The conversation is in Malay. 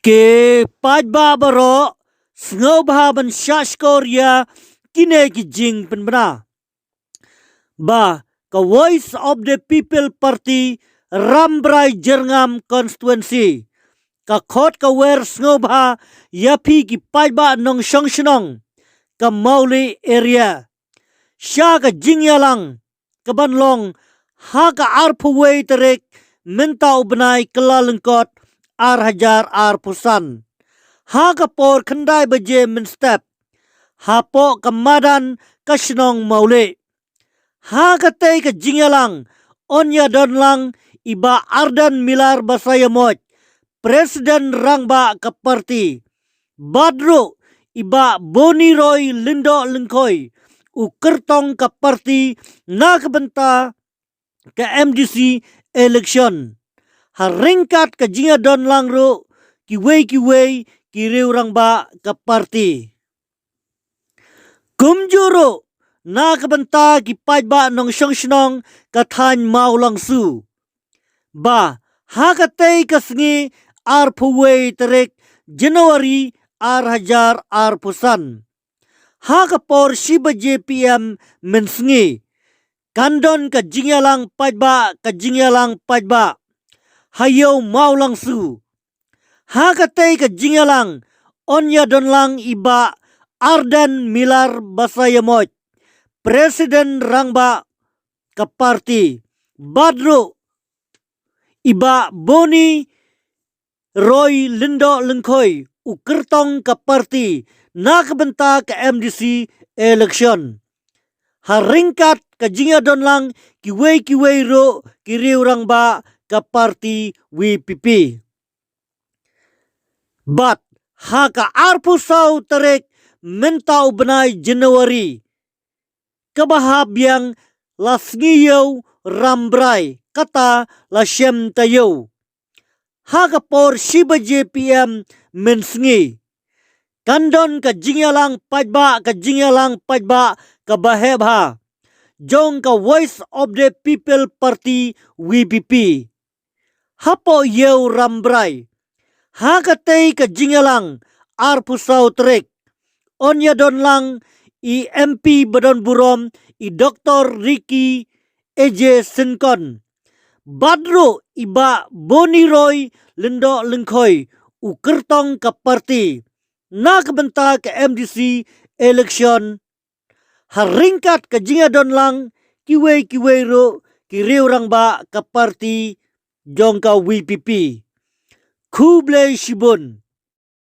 Ke pajba baro sngoba ban shashkoria kine ki jing penbena. Ba ka Voice of the People Party Rambrai Jerngam constituency. Ka khot ka wer sngoba yapi ki pajba nong shongshonong ka Mauli area. Sya ka jingyalang ka banlong ha ka arpuway terek minta ubnay kelalengkot ar hajar ar pusan. Ha ka por kandai baje min step. Ha po kamadan kasinong Mauli. Ha ka tay ka jingyalang onya donlang iba ardan milar basayamot. Presiden rangba ka parti. Badro iba Boni Roy Lindo Lengkoy. Ukertong ka parti na kabenta ka MDC election. Haringkat ka jinga don lang ro kiway kiriw rangba ka parti. Kumjuro na kabenta ki pajba nong syongsynong kathan maulang su. Ba hakatay kasngi ar puway terek Januari ar hajar ar pusan. Hakapor shiba JPM mensngi. Kandon ka jingyalang pajba. Hayo maulang su. Hakatay ka jingyalang onya donlang iba ardan milar basayamot. Presiden rangba ka parti. Badro iba Boni Roy Lindo Lengkoy. Ukertong ka parti na kabenta ka MDC election. Haringkat ka jinga donlang kiway ro kiriw rangba ka parti WPP. But haka arpusaw terek menta ubnay Januari. Kabahabyang lasngiyaw rambray kata lasyem tayo. Haka por shiba JPM mensngi. Kandon ka jingyalang pajba kabahebha. Jong ka Voice of the People Party WPP. Hapo yew rambray. Hakatay ka jingyalang arpusaw trek. Onya don lang i MP Badon Burom i Dr. Ricky Eje Sinkon. Badro iba Boni Roy Lindo Lengkoy. Ukertong ka parti. Na kabenta ka MDC election. Haringkat ka jinga don lang kiway ro kiriw rangba ka parti jong ka WPP. Kublai Shibun.